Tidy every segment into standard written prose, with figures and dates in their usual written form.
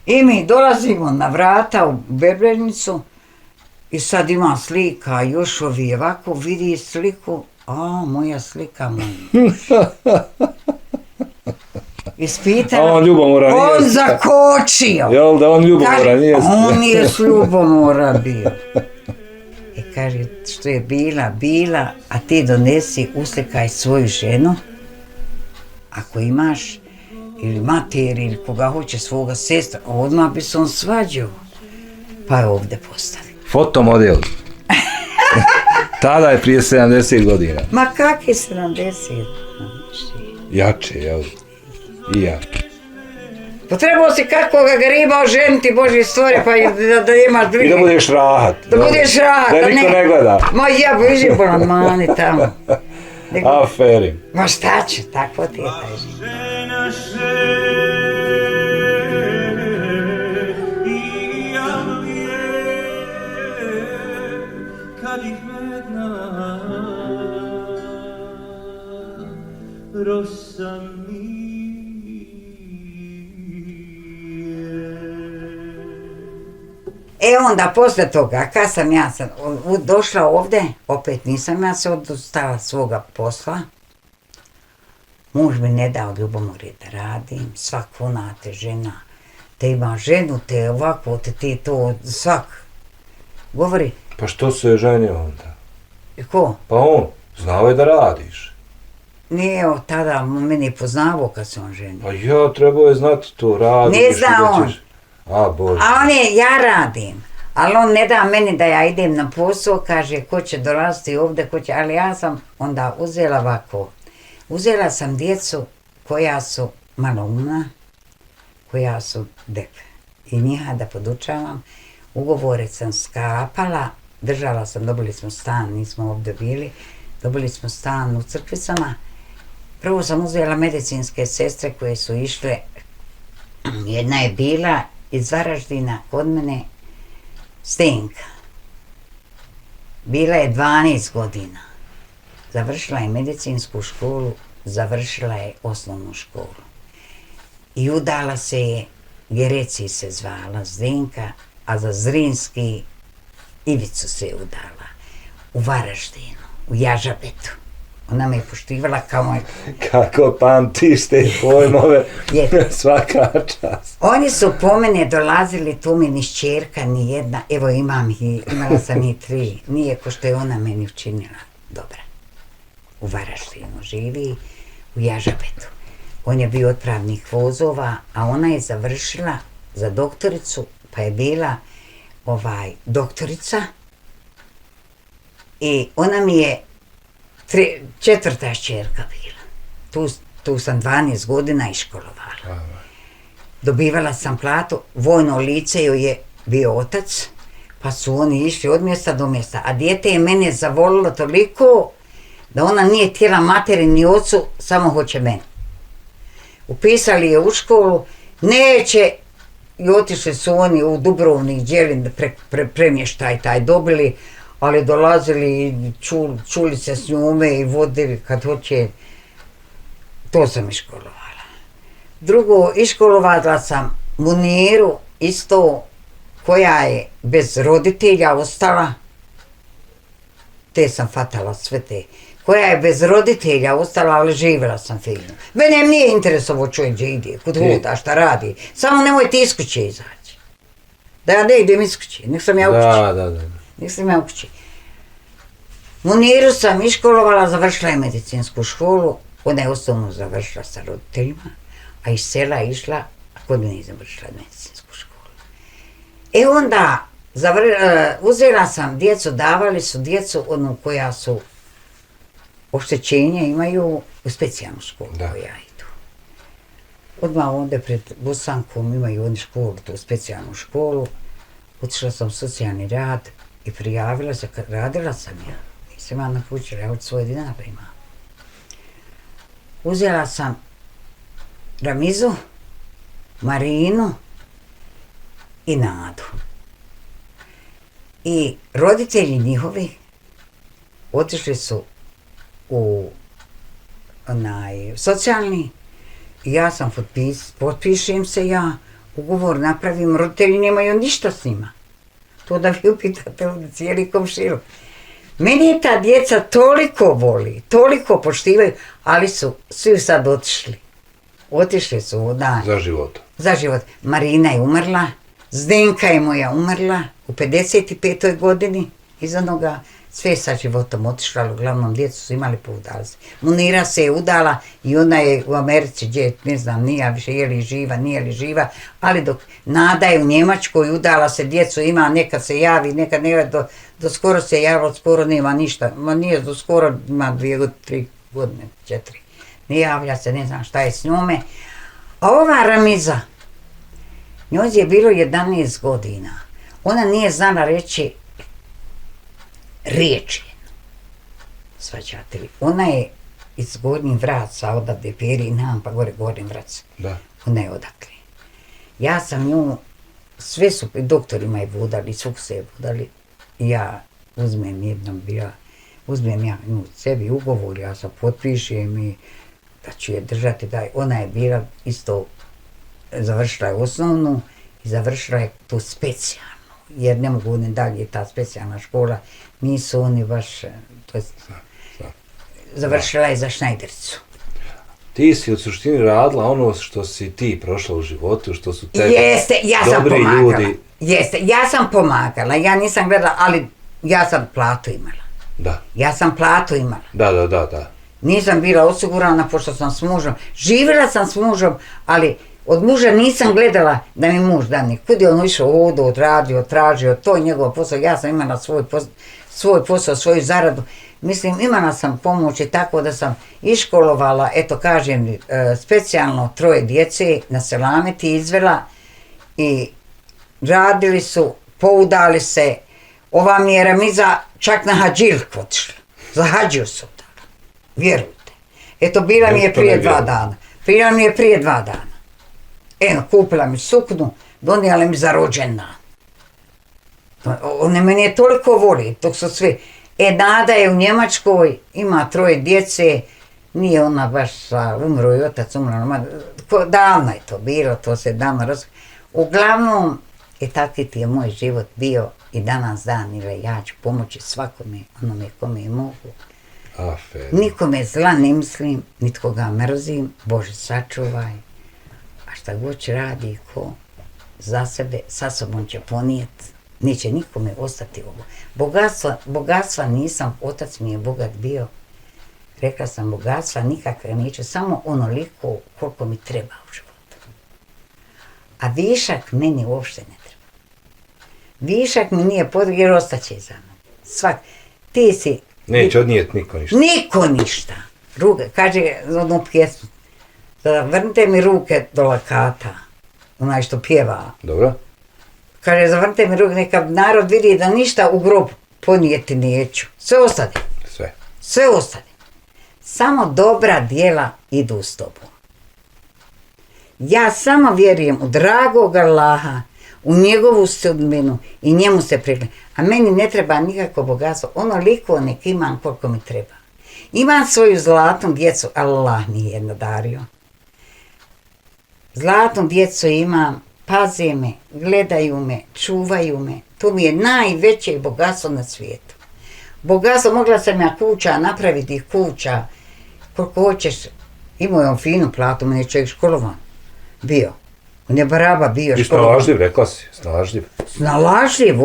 I mi dolazimo na vrata u Berbernicu i sad ima slika, još ovi ovako vidi sliku, moja slika, moja. Ispitala. A on ljubomoran nije. On zakočio. Jel da on ljubomoran nije? On je s ljubomora bio. I kaže, što je bila, a ti donesi, uslikaj svoju ženu, ako imaš, ili mater, ili koga hoće, svoga sestra, odmah bi se on svađao. Pa je ovdje postavio. Fotomodel. Tada je prije 70 godina. Ma kakvi 70? Jače, jel? I jače. Potrebao si kakvoga gariba oženiti, Božji stvori, pa da imaš drugi. I da budeš rahat. Da budeš rahat. Da niko ne gleda. Ma ja biži bolan tamo. Aferi. Ma šta će, tako ti je taj život. Onda posle toga, kad sam ja došla ovdje, opet nisam ja se odustala svoga posla. Muž mi ne dao ljubomore da radim, svak te žena, te ima ženu, te ovako, te ti to, svak. Govori. Pa što se je ženio onda? I ko? Pa on, znao je da radiš. Nije tada meni poznavao kad se on ženio. Pa ja, trebao je znati to, radiš. Ne zna on. Bože. A on je, ja radim. Ali on ne da meni da ja idem na posao, kaže ko će dolaziti ovdje, ko će, ali ja sam onda uzela ovako. Uzela sam djecu koja su maloumna, koja su depe. I njiha da podučavam. Ugovore sam sklapala, držala sam, dobili smo stan, nismo ovdje bili, dobili smo stan u Crkvicama. Prvo sam uzela medicinske sestre koje su išle, jedna je bila iz Varaždina kod mene, Stenka. Bila je 12 godina. Završila je medicinsku školu, završila je osnovnu školu. I udala se je, Gereci se zvala Zdenka, a za Zrinski Ivicu se je udala. U Varaždinu, u Jažabetu. Ona me je poštivala kao moj... Kako pamtiš te pojmove, svaka čast. Oni su po mene dolazili, tu mi ni šćerka, ni jedna, evo imala sam i 3, nije ko što je ona meni učinila dobra. U Varaždinu živi, u Jažabetu. On je bio otpravnik vozova, a ona je završila za doktoricu, pa je bila doktorica i ona mi je 4. šćerka bila. Tu sam 12 godina iškolovala. Dobivala sam platu, vojno lice joj je bio otac, pa su oni išli od mjesta do mjesta. A dijete je mene zavolilo toliko da ona nije htjela materi ni ocu, samo hoće mene. Upisali je u školu, neće, i otišli su oni u Dubrovnik, Đelin, premještaj taj dobili, ali dolazili i čuli se s njome i vodili kad hoće, to sam iškolovala. Drugo, iškolovala sam Muniru, isto koja je bez roditelja ostala, te sam fatala sve te, koja je bez roditelja ostala, ali živjela sam fino. Mene nije interesovo čovjek gdje ide, kud hoda, šta radi, samo nemojte iz kuće izaći. Da ja ne idem iz kuće, nek sam ja u kući. Da. Nek sam ja u kući. Muniru sam iškolovala, završila je medicinsku školu, ona je osnovno završila sa roditeljima, a iz sela je išla, a kod mene je završila medicinsku školu. Onda uzela sam djecu, davali su djecu onu koja su oštećenja imaju u specijalnu školu koja idu. Odmah ovdje pred Bosankom imaju oni školu, tu specijalnu školu. Otišla sam u socijalni rad i prijavila se, radila sam ja. Nisam ja napućila, ja od svoje dinara imam. Uzela sam Ramizu, Marinu i Nadu. I roditelji njihovi otišli su u socijalni i ja sam potpišem se ja, ugovor napravim, roditelji nemaju ništa s njima. To da vi upitate ovdje cijeli komšiluk. Meni je ta djeca toliko voli, toliko poštivaju, ali su svi sad otišli. Otišli su, da. Za život. Za život. Marina je umrla, Zdenka je moja umrla u 55. godini iz onoga. Sve sa životom otišla, ali uglavnom djecu su imali poudali se. Munira se je udala i ona je u Americi, gdje, ne znam, nije više je li živa, nije li živa, ali dok Nada je u Njemačkoj, udala se, djecu ima, nekad se javi, nekad ne, do skoro se javilo, skoro nema ništa, ma nije do skoro, ima 2, 3 godine, 4. Ne javlja se, ne znam šta je s njome. A ova Ramiza, njoj je bilo 11 godina, ona nije znala reći riječi. Svađate li? Ona je iz Gornjih Vraca, odavde Peri nam, pa gore Gornji Vrac. Da. Ona je odakle. Ja sam nju, sve su, doktorima je budali, svuk se je budali. Ja uzmem ja nju sebi ugovor, ja sam potpišem i da ću je držati. Ona je bila isto, završila je osnovnu i završila je tu specijalnu. Jer ne mogu ne dalje ta specijalna škola, nisu oni baš, to jest, završila je za Šnajdericu. Ti si u suštini radila ono što si ti prošla u životu, što su tebi dobri ljudi. Jeste, ja sam pomagala, ja nisam gledala, ali ja sam platu imala. Da. Ja sam platu imala. Da. Nisam bila osigurana pošto sam s mužem, živjela sam s mužem, ali od muža nisam gledala da mi muž da nikud je on išao ovdje, odradio, tražio, to je njegov posao, ja sam imala svoj posao, svoju zaradu. Mislim, imala sam pomoći tako da sam iškolovala, eto kažem, specijalno 3 djece na Selameti izvela i radili su, poudali se. Ova mi je Ramiza čak na hađilku otišla, za hađiju su dala, vjerujte. Eto, bila mi je prije 2 dana. Eno, kupila mi suknu, donijela mi za rođendan. One mene je toliko voli, dok su svi. Nada je u Njemačkoj, ima 3 djece, nije ona baš, umro i otac, davno je to bilo, to se davno razgleda. Uglavnom, takvi ti je moj život bio i danas dan, ili ja ću pomoći svakome, onome kome mogu. Nikome zla ne mislim, nitko ga mrzim, Bože sačuvaj. A šta god će radi ko za sebe, sa sobom će ponijeti, neće nikome ostati ovo. Bogatstva nisam, otac mi je bogat bio. Rekla sam, bogatstva nikakve neću, samo onoliko koliko mi treba u životu. A višak meni uopšte ne treba. Višak mi nije potrebno jer ostaće za mnom. Ti si... Neće odnijeti niko ništa. Niko ništa. Kaže jednu pjesmu. Zavrnite mi ruke do lakata, onaj što pjeva. Dobro. Kaže, zavrnite mi ruke, neka narod vidi da ništa u grob ponijeti neću. Sve ostane. Sve ostane. Samo dobra djela idu s tobom. Ja samo vjerujem u dragog Allaha, u njegovu sudbinu i njemu se priklanjam. A meni ne treba nikako bogatstvo, onoliko nek imam koliko mi treba. Imam svoju zlatnu djecu, Allah mi je nadario. Zlatnu djecu imam, paze me, gledaju me, čuvaju me. To mi je najveće bogatstvo na svijetu. Bogatstvo, mogla sam ja kuća napraviti, kuća, koliko hoćeš. Imao je on finu platu, meni je čovjek školovan bio. On je baraba bio školovan. I snalažljiv, rekla si, snalažljiv. Snalažljiv,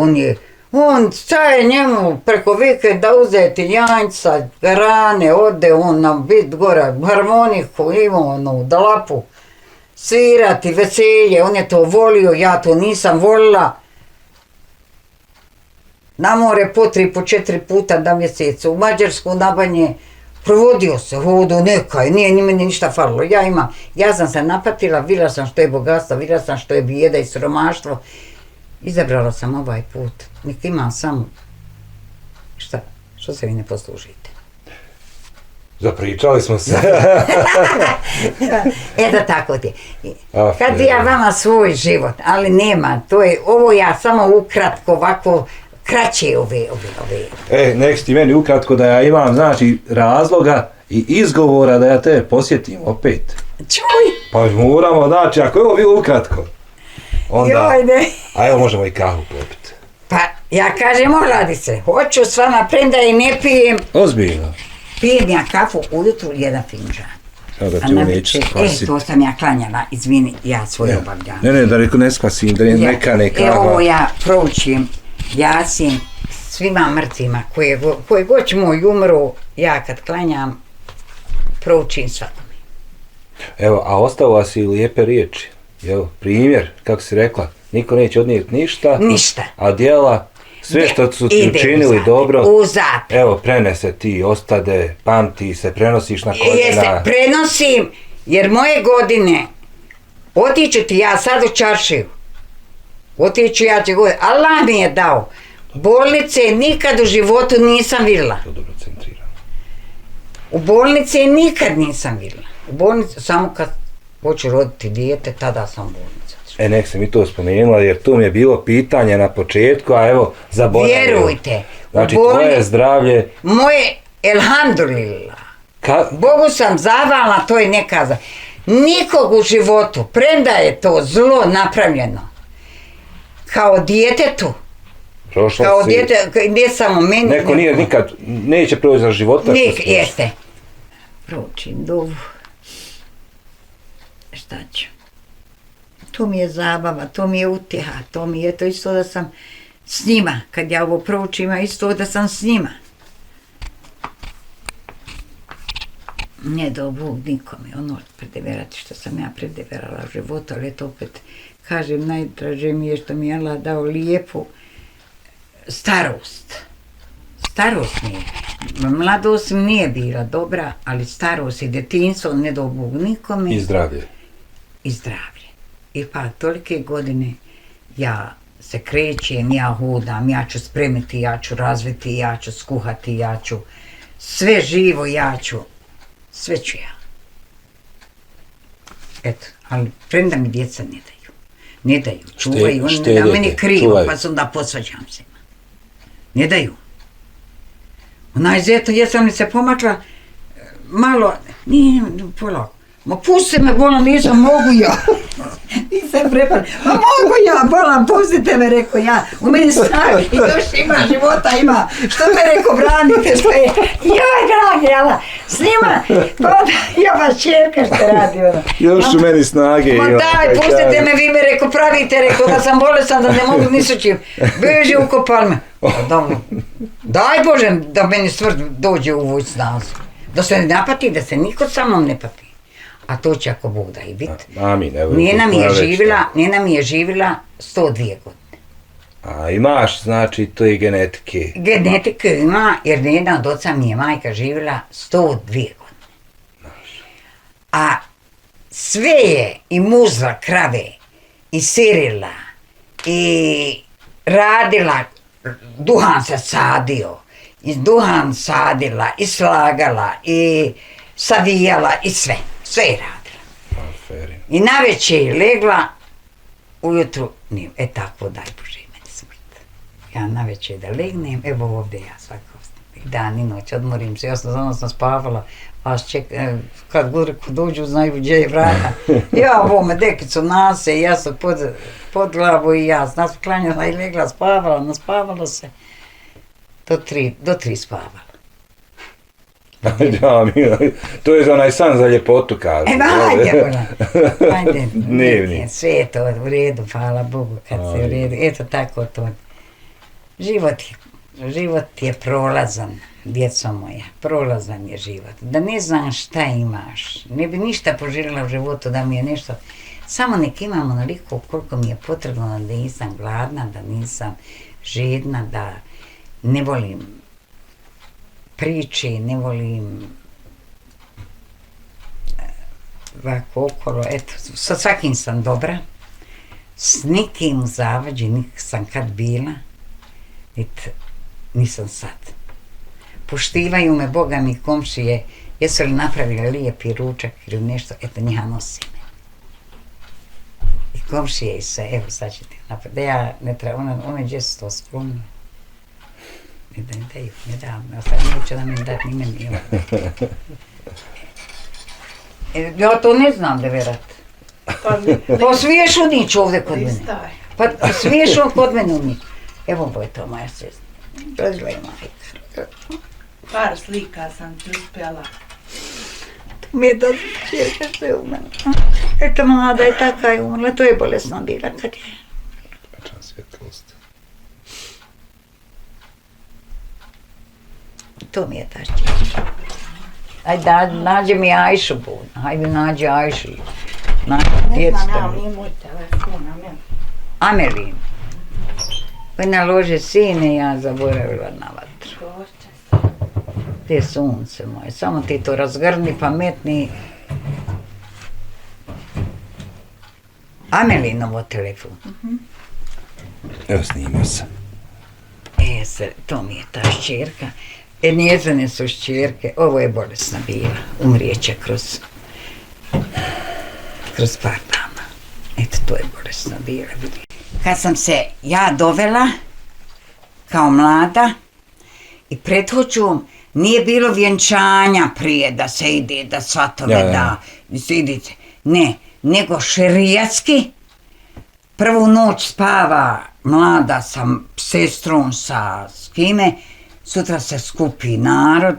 on staje njemu preko vikenda uzeti janjca, garane, ode on na bit gore, harmoniku, imao onu dalapu, svirati, veselje, on je to volio, ja to nisam volila. Na more po 3, po 4 puta na mjesecu, u Mađarsku na Banje, provodio se, hodu nekaj, nije ni meni ništa falilo. Ja sam se napatila, vidjela sam što je bogatstvo, vidjela sam što je bijeda i siromaštvo. Izabrala sam ovaj put, nek imam samo, što se vi ne poslužite? Zapričali smo se. Eto tako ti je. Kad bi ja vama svoj život, ali nema, ovo ja samo ukratko, ovako, kraće ove. Nek ti meni ukratko da ja imam, znači, razloga i izgovora da ja te posjetim opet. Čuj! Pa moramo, znači, ako je ovo bilo ukratko. onda, Joj, ne. a evo možemo i kahu popiti. Pa ja kažem, Vladice, hoću s vama, premda i ne pijem, Ozbiljno. pijem ja kafu ujutru jedan finđan. Evo da ti neću skvasiti. To sam ja klanjala, izvini, ja svoj obavljam. Ne, da reko ne skvasim, da ne nekane kava. Evo ja proučim Jasin svima mrtvima, koje god moj umru, ja kad klanjam, proučim svakome. Evo, a ostalo si lijepe riječi. Evo, primjer, kako si rekla, niko neće odnijeti ništa. Ništa. A djela, sve što su ti učinili dobro, u zapis. evo, prenese ti, ostade, pamti se, prenosiš na koljena. Jeste, prenosim, jer moje godine, otiću ti ja sad u čaršiju, otiću ja ti godine, Allah mi je dao, bolnice nikad u životu nisam vidjela. To dobro centrirano. U bolnici nikad nisam vidjela. U bolnici, samo kad hoću roditi dijete, tada sam u bolnici. Nek sam i to spomenula, jer to mi je bilo pitanje na početku, a evo, zaboravio. Vjerujte. Znači, tvoje zdravlje... Moje, elhamdulillah. Bogu sam zahvalna, to je neka... Nikog u životu, premda je to zlo napravljeno, kao djetetu, kao dijete, ne samo meni... Neko nije nikad, neće proći za života. Jeste. Proučim dovu. Šta ću? To mi je zabava, to mi je utjeha, to mi je to isto da sam s njima. Kad ja ovo proučim, isto da sam s njima. Ne dao Bog nikome, ono predeverati što sam ja predeverala u životu, ali to opet kažem, najdraže mi je što mi je Allah dao lijepu starost. Starost mi je. Mladost nije bila dobra, ali starost i djetinjstvo ne dao Bog nikome. I zdravlje. I zdravlje. I pa tolike godine ja se krećem, ja hodam, ja ću spremiti, ja ću razviti, ja ću skuhati, ja ću sve živo, ja ću, sve ću ja. Eto, ali premda mi djeca ne daju. Ne daju, čuvaju, oni ne da meni krivo, pa se onda posvađam se. Ne daju. Onaj zeto, jesam li se pomakla, malo, nije, polako. Ma pusti me, bolam, nisam mogu ja. Nisam prepala. Ma mogu ja, bolam, pustite me, rekao ja. U meni snage, i još ima života, ima. Što me rekao, branite što je. Joj, dragi, jala, snima. Pa ja vas čerka što radi, ono. Još u meni snage ima. Ma daj, pustite me, vi me rekao, pravite, rekao, da sam bolesan, da ne mogu ni s čim. Beži, ukopal me. Daj Bože, da meni smrt dođe u vuć snazu. Da se ne napati, da se niko sa mnom ne pati. A to će ako Bog da i biti. Amin, evo. Njena mi je živjela 102 godine. A imaš, znači, to je genetike. Genetike ima, jer jedna od oca mi je majka živjela 102 godine. A sve je i muzla krave, i sirila, i radila, duhan se sadio, i duhan sadila, i slagala, i savijala, i sve. Sve je radila. I navečer je legla, ujutru nije. Tako, daj Bože meni smrt. Ja navečer da legnem, evo ovdje ja svako dan i noć odmorim se. Ja sam spavala, kad dođu znaju gdje je vrata. Ja ovome dekicu nase, ja sam pod glavu i ja sam klanjala i legla, spavala, naspavala se. Do 3 spavala. To je za onaj san za ljepotu, kažu. Ajde, sve je to u redu, hvala Bogu kad se u redu, eto tako to. Život je prolazan, djeco moja, prolazan je život. Da ne znam šta imaš, ne bi ništa poželjela u životu da mi je nešto, samo nek imam onoliko koliko mi je potrebno da nisam gladna, da nisam žedna, da ne volim priči, ne volim ovako okolo, eto, sa svakim sam dobra, s nikim u zavađi nisam kad bila, nisam sad. Poštivaju me, Boga mi komšije, jesu li napravili lijepi ručak ili nešto, eto njiha nosim. I komšije i sve, evo sad ćete napraviti, da ja ne treba, one gdje su to sklonili. Ne da, sad neće da mi dati ni meni. Ja to ne znam da verat. Pa smiješ unić ovdje kod mene. Pa smiješ on kod mene unić. Evo ovo je to moja sestra. Rodila je majka. Par slika sam ti uspjela. To mi je da čerka što je umrla. Eto mlada je taka je umrla, to je bolesna bila kad je. Večna svjetlost. To mi je ta čerka. Ajde, nađe mi Ajšu bud. Ajde, nađe Ajšu. Ne znam, ja nije moj telefon, Amelin. Pa nalože sine, ja zaboravila na vatru. Te sunce moje, samo ti to razgrni, pametni. Amelinovo telefon. Evo snimio sam. To mi je ta šćerka. Njezine su šćerke. Ovo je bolesna bila. Umrijeće kroz par dana. Eto, to je bolesna bila. Kad sam se ja dovela kao mlada i pred hoćom, nije bilo vjenčanja prije da se ide, da svatove da se idete. Ne, nego šerijatski. Prvu noć spava mlada sa sestrom, s kime. Sutra se skupi narod,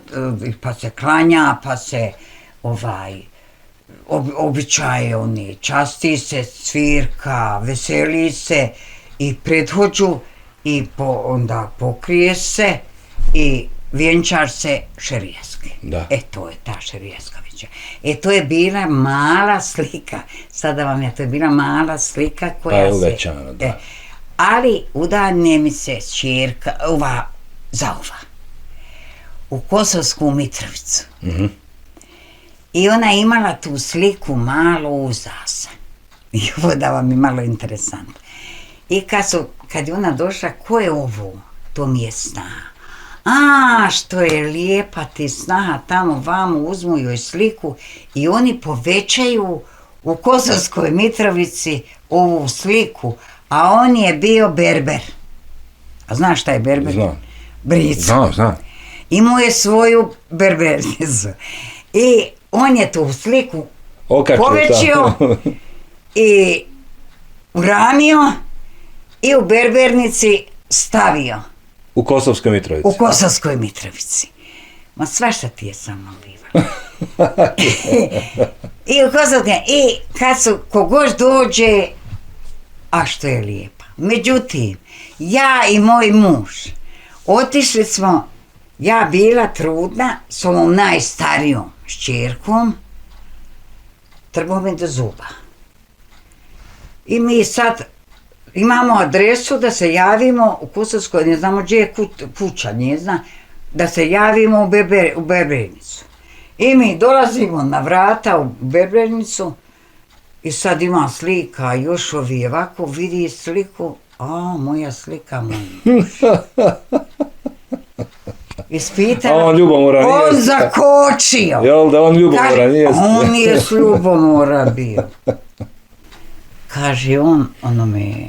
pa se klanja, pa se običaje oni, časti se, svirka, veseli se i prethođu i onda pokrije se i vjenčar se šerijatski. To je ta šerijatska vjenčar. To je bila mala slika, sada vam je to je bila mala slika koja je uvećana, da. Ali udane mi se ćerka, zaova, u Kosovsku Mitrovicu. I ona je imala tu sliku malo uzasa. I ovo da vam je malo interesantno. I kad je ona došla, ko je ovo? To mi je snaha. Što je lijepa ti snaha, tamo vamo uzmu joj sliku i oni povećaju u Kosovskoj Mitrovici ovu sliku, a on je bio berber. A znaš šta je berber? Znam. Bricu. Znam. Imao je svoju berbernicu. I on je tu sliku povećio i uramio i u berbernici stavio. U Kosovskoj Mitrovici? U Kosovskoj Mitrovici. Ma svašta ti je sa mnom biva. I kad su, kogož dođe, a što je lijepa. Međutim, ja i moj muž otišli smo, ja bila trudna s ovom najstarijom šćerkom, trbujem do zuba. I mi sad imamo adresu da se javimo u Kosovskoj, ne znamo gdje je kuća, ne zna, da se javimo u Berbernicu. I mi dolazimo na vrata u Berbernicu i sad ima slika, još ovi ovako vidi sliku, moja slika, moj muž. Ispitala, on ljubomoran nije. On zakočio. Jel da on ljubomoran nije? On je s ljubomora bio. Kaže on, onome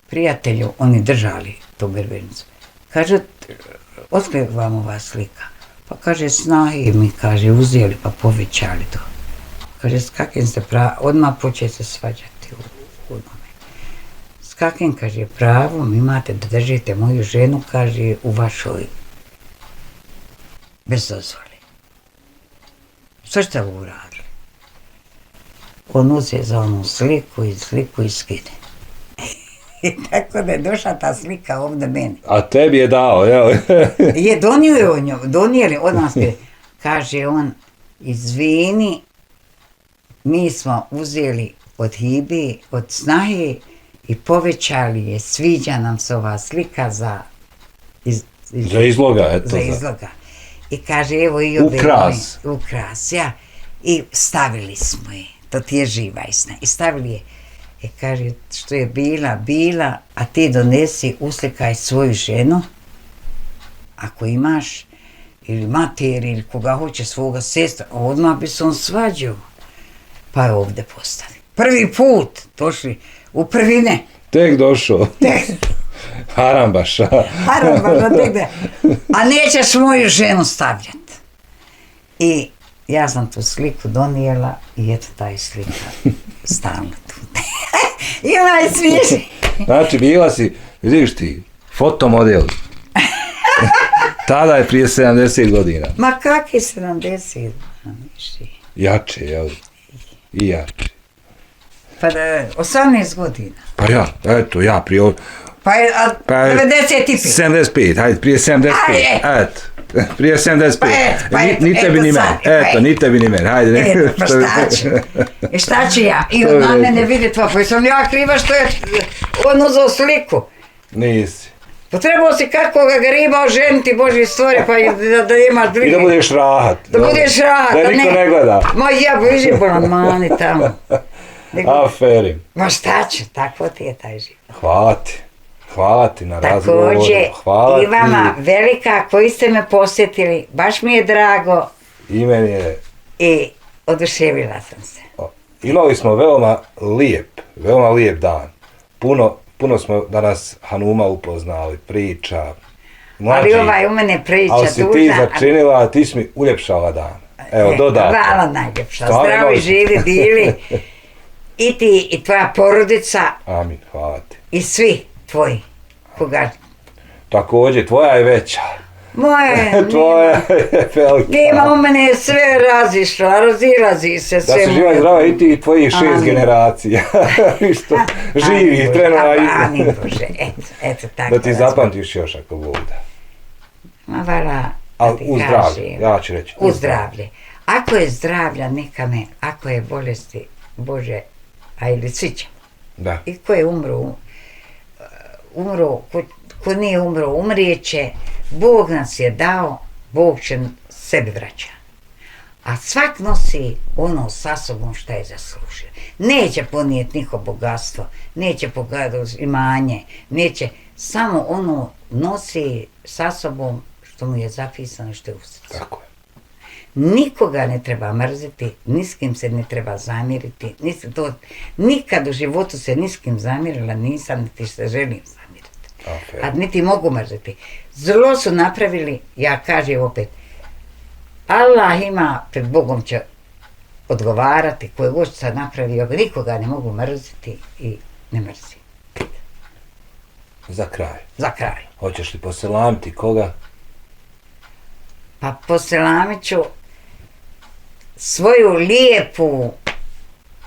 prijatelju, oni držali tu Berbernicu. Kaže, otkle vam ova slika? Pa kaže, snahi mi, kaže, uzeli pa povećali to. Kaže, s kakvim ste odmah počeli se svađati u onome. S kakvim, kaže, pravom imate da držite moju ženu, kaže, u vašoj bez dozvoli. Što ste ovo uradili? On uze za onu sliku i skine. I tako da je došla ta slika ovdje meni. A tebi je dao, jel? Je donijeli od nas. Kaže on, izvini, mi smo uzeli od hibe, od snahe i povećali je, sviđa nam se ova slika za izloga, eto. Za izloga. I kaže, evo i ukras, ja. I stavili smo je, to ti je živa istina. I stavili je, kaže, što je bila, a ti donesi, uslikaj svoju ženu, ako imaš, ili mater, ili koga hoće svoga sestra, odmah bi se on svađao. Pa je ovdje postavi. Prvi put, došli u prvine. Tek došao. Harambaša, tek da. A nećeš moju ženu stavljati. I ja sam tu sliku donijela i eto taj slika stalno tu. I onaj smiješi. Znači, bila si, vidiš ti, fotomodel. Tada je prije 70 godina. Ma kakvi 70? Jače, jel? I jače. Pa da, 18 godina. Pa ja, eto, ja prije... Pa je, 95. 75, hajde, prije 75. Eto. Prije 75. Ni tebi ni meni. Eto, ni tebi ni meni. Hajde. Eto, pa šta ću? I šta ću ja? I on na mene vidi tva, pa sam ja kriva što je on uzao sliku. Nisi. Pa trebao si kako ga griba oženiti Božji stvori, pa da imaš drugi. I da budeš rahat. Da budeš rahat. Da niko ne gleda. Ma ja biži bolan tamo. Aferim. Ma šta ću, tako ti je taj život. Hvala ti na razgovoru. Također, i vama velika koji ste me posjetili, baš mi je drago. I meni je. I oduševila sam se. Imali smo veoma lijep dan. Puno smo danas Hanuma upoznali, priča. Ali u mene priča ali si ti začinila, ti si mi uljepšala dan. Evo, dodatno. Hvala najljepša. Zdravo i živi bili. I ti i tvoja porodica. Amin, hvala ti. I svi tvoji. Koga? Također, tvoja je veća. Moje. Tvoja je velika. Nema u mene sve razišlo, razilazi se sve. Da si živa i zdrava i ti i tvojih 6 generacija. Isto, živi, trenova i... Amin Bože, eto tako. Da ti zapamtiš još ako bude. Ma vala, ali u zdravlje, ja ću reći. U zdravlje. Ako je zdravlja, neka me, ako je bolesti, Bože, a ili svi će. Da. I ko je umro, ko nije umro, umrijeće, Bog nas je dao, Bog će sebi vraća. A svak nosi ono sa sobom što je zaslužio. Neće ponijeti niko bogatstvo, neće pogledati imanje, neće, samo ono nosi sa sobom što mu je zapisano, što je u srcu. Tako je. Nikoga ne treba mrziti, ni s kim se ne treba zamjeriti. Nikad u životu se ni s kim zamjerila nisam, niti se želim zamjeriti. Okay. A niti mogu mrziti. Zlo su napravili, ja kažem opet, Allah ima, pred Bogom će odgovarati, koje god sad napravio, nikoga ne mogu mrziti i ne mrzim. Za kraj. Hoćeš li poselamiti koga? Pa poselamit ću svoju lijepu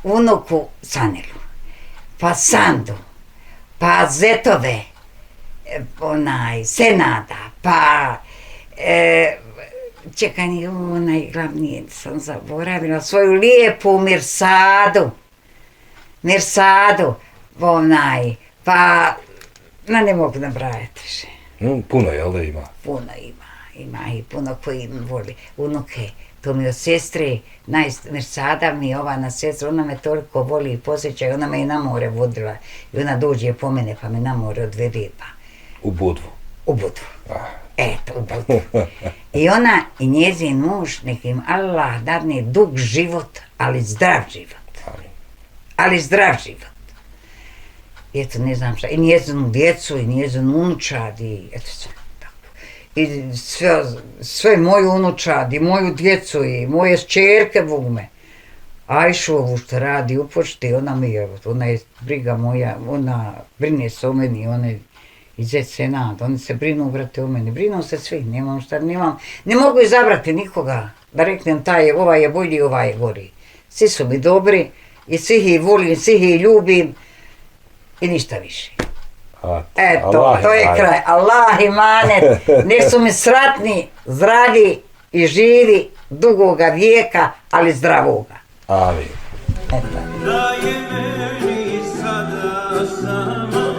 unuku Sanilu, pa Sandu, pa Zetove, Senada, pa čekaj, onaj glavni sam zaboravila, svoju lijepu Mirsadu, pa ne mogu nabrajati. Puno, jel da ima? Puno ima i puno koji voli unuke. To mi od sestre, Mirsada mi je ova na sestru, ona me toliko voli i posjeća i ona me i na more vodila. I ona dođe po mene pa me na more odvede pa. U Budvu? U Budvu. Eto, u Budvu. I ona i njezin muž, nek im Allah dadne dug život, ali zdrav život. Ali zdrav život. I eto, ne znam šta, i njezinu djecu, i njezinu unučad, i eto sve. I sve moju unučad, i moju djecu, i moje šćerke Bogme. Ajšovu što radi u pošti, ona mi je, ona je briga moja, ona brine se o meni, ona je iz Senad, oni se brinu, brate, o meni, brinu se svi, ne mogu izabrati nikoga, da reknem ovaj je bolji, ovaj je gori. Svi su mi dobri, i svih ih volim, svih ih ljubim, i ništa više. Eto, to je kraj. Allah imanet, nek su mi sratni, zdravi i živi dugoga vijeka, ali zdravoga. Amin. Da je meni sada samo,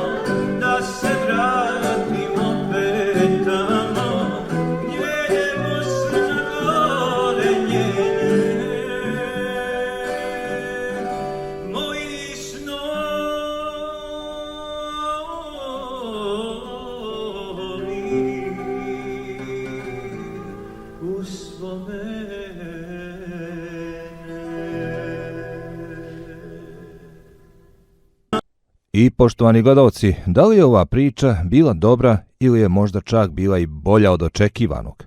da se vratimo petama, jedemo se na gore njene, moji snovi uspomene. I poštovani gledalci, da li je ova priča bila dobra ili je možda čak bila i bolja od očekivanog?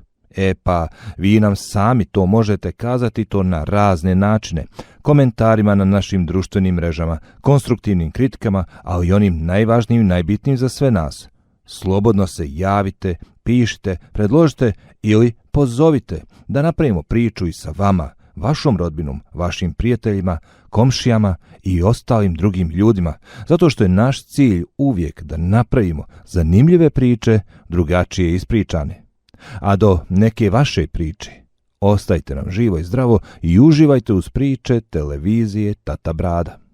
Pa vi nam sami to možete kazati to na razne načine, komentarima na našim društvenim mrežama, konstruktivnim kritikama, ali i onim najvažnijim, najbitnijim za sve nas. Slobodno se javite, pišite, predložite ili pozovite da napravimo priču i sa vama, vašom rodbinom, vašim prijateljima, komšijama i ostalim drugim ljudima, zato što je naš cilj uvijek da napravimo zanimljive priče, drugačije ispričane. A do neke vaše priče, ostajte nam živo i zdravo i uživajte uz priče televizije Tata Brada.